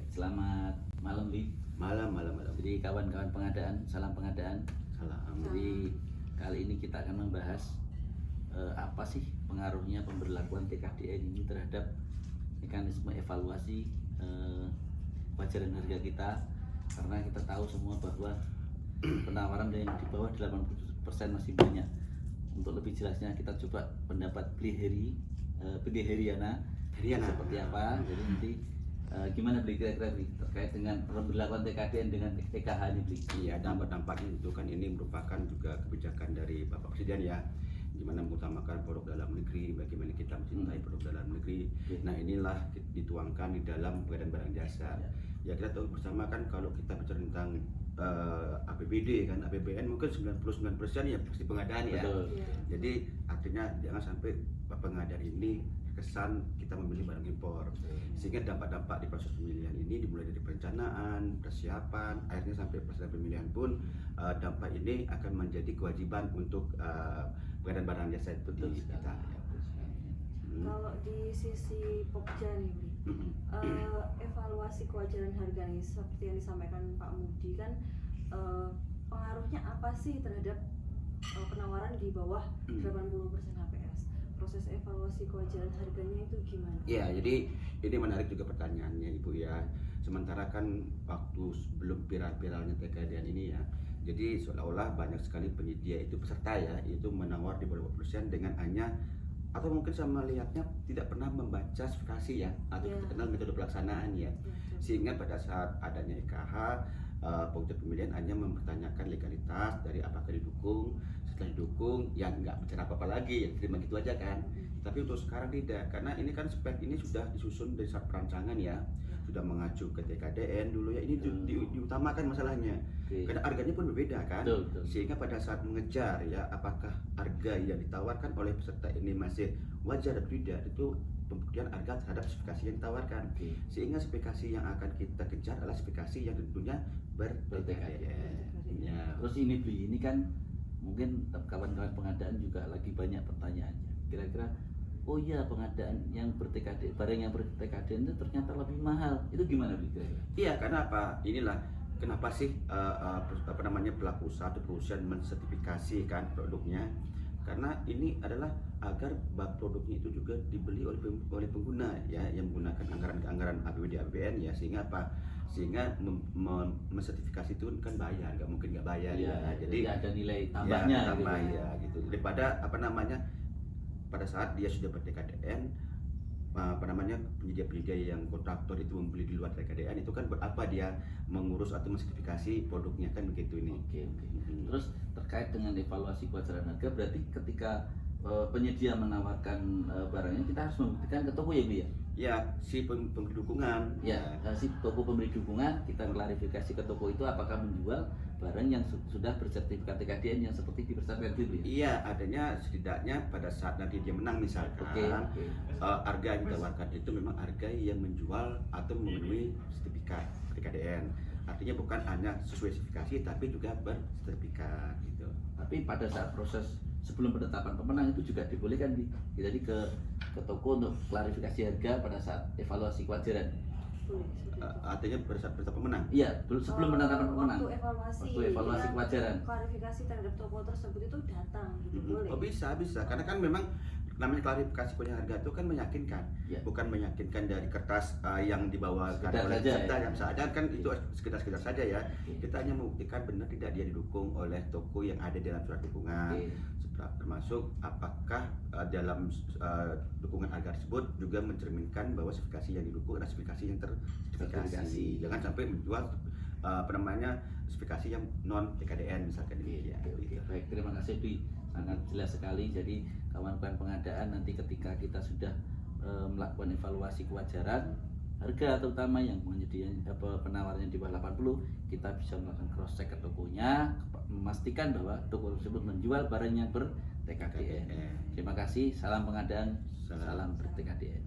Selamat malam, Li. Malam. Jadi kawan-kawan pengadaan, salam pengadaan. Salam. Jadi kali ini kita akan membahas apa sih pengaruhnya pemberlakuan TKDN ini terhadap mekanisme evaluasi wajaran harga kita, karena kita tahu semua bahwa penawaran yang di bawah 80% masih banyak. Untuk lebih jelasnya kita coba pendapat Bli Heriana seperti apa. Jadi nanti gimana Bli kira-kira Bli terkait dengan pemberlakuan TKDN dengan TKH ini Bli? Iya, dampaknya itu kan ini merupakan juga kebijakan dari Bapak Presiden ya, di mana mengutamakan produk dalam negeri, bagaimana kita mencintai produk dalam negeri. Nah, inilah dituangkan di dalam pengadaan barang jasa. Ya, kita tahu bersama kan kalau kita bicara tentang APBD kan, APBN mungkin 99% ya pasti pengadaan ya. Betul. Jadi artinya jangan sampai pengadaan ini kesan kita memilih barang impor, sehingga dampak-dampak di proses pemilihan ini dimulai dari perencanaan, persiapan, akhirnya sampai proses pemilihan pun dampak ini akan menjadi kewajiban untuk pengadaan barang jasa itu di kita. Kalau di sisi Pokja nih, evaluasi kewajaran harga nih seperti yang disampaikan Pak Mudi kan, pengaruhnya apa sih terhadap penawaran di bawah 80% HPS? Proses evaluasi kewajaran harganya itu gimana? Ya, jadi ini menarik juga pertanyaannya Ibu ya. Sementara kan waktu sebelum viral-viralnya TKDN ini ya, jadi seolah-olah banyak sekali penyedia itu peserta ya, itu menawar di bawah 20% dengan hanya atau mungkin sama lihatnya tidak pernah membaca spesifikasi ya, atau kita kenal metode pelaksanaan ya. Sehingga pada saat adanya EKH, Pokja Pemilihan hanya mempertanyakan legalitas dari apakah didukung, setelah didukung yang nggak bicara apa-apa lagi, ya terima gitu aja kan. Tapi untuk sekarang tidak, karena ini kan spek ini sudah disusun dari saat perancangan ya, sudah mengacu ke TKDN dulu ya, ini diutamakan masalahnya. Karena harganya pun berbeda kan, sehingga pada saat mengejar ya apakah harga yang ditawarkan oleh peserta ini masih wajar atau tidak, itu pembuktian harga terhadap spesifikasi yang ditawarkan. Sehingga spesifikasi yang akan kita kejar adalah spesifikasi yang tentunya ber-TKDN. Ya, terus ini Bli, ini kan mungkin kawan-kawan pengadaan juga lagi banyak pertanyaannya. Kira-kira oh iya pengadaan yang ber-TKDN, barang yang ber-TKDN itu ternyata lebih mahal. Itu gimana Bli kira-kira? Iya, karena apa? Inilah kenapa sih pelaku usaha atau perusahaan mensertifikasi kan produknya, karena ini adalah agar produknya itu juga dibeli oleh pengguna ya, yang menggunakan anggaran APBD APBN ya, sehingga apa? Sehingga mensertifikasi itu kan bayar, nggak mungkin nggak bayar ya. Jadi ada nilai tambahnya ya, tambah ya gitu. Daripada pada saat dia sudah ber-TKDN, penyedia-penyedia yang kontraktor itu membeli di luar TKDN, itu kan buat apa dia mengurus atau mensertifikasi produknya kan begitu ini. Oke. Terus terkait dengan evaluasi kewajaran harga, berarti ketika penyedia menawarkan barangnya kita harus membuktikan ke toko ya Bu ya? Ya, si pemberi dukungan. Ya, si toko pemberi dukungan kita klarifikasi ke toko itu apakah menjual barang yang sudah bersertifikat TKDN yang seperti dipersyaratkan itu ya? Iya, adanya setidaknya pada saat nanti dia menang misalkan, harga yang ditawarkan itu memang harga yang menjual atau memenuhi sertifikat TKDN. Artinya bukan hanya sesuai sertifikasi tapi juga bersertifikat gitu. Tapi pada saat proses sebelum penetapan pemenang itu juga dibolehkan jadi ke toko untuk klarifikasi harga pada saat evaluasi kewajaran. Artinya pada saat pemenang? Iya, sebelum penetapan pemenang. Waktu evaluasi kewajaran. Klarifikasi terhadap toko tersebut itu datang gitu, boleh. Oh bisa, karena kan memang namanya klarifikasi punya harga itu kan meyakinkan, bukan meyakinkan dari kertas yang dibawakan oleh peserta yang saja kan itu sekedar saja ya. Kita hanya membuktikan benar tidak dia didukung oleh toko yang ada dalam surat dukungan, termasuk apakah dalam dukungan harga tersebut juga mencerminkan bahwa spesifikasi yang didukung adalah spesifikasi yang tersertifikasi. Jangan sampai menjual spesifikasi yang non TKDN misalkan ini. Baik, terima kasih Bi, sangat jelas sekali. Jadi kawan-kawan pengadaan, nanti ketika kita sudah melakukan evaluasi kewajaran harga terutama yang penawarnya di bawah 80, kita bisa melakukan cross check ke tokonya, memastikan bahwa toko tersebut menjual barang yang ber-TKDN. Terima kasih, salam pengadaan, salam ber-TKDN.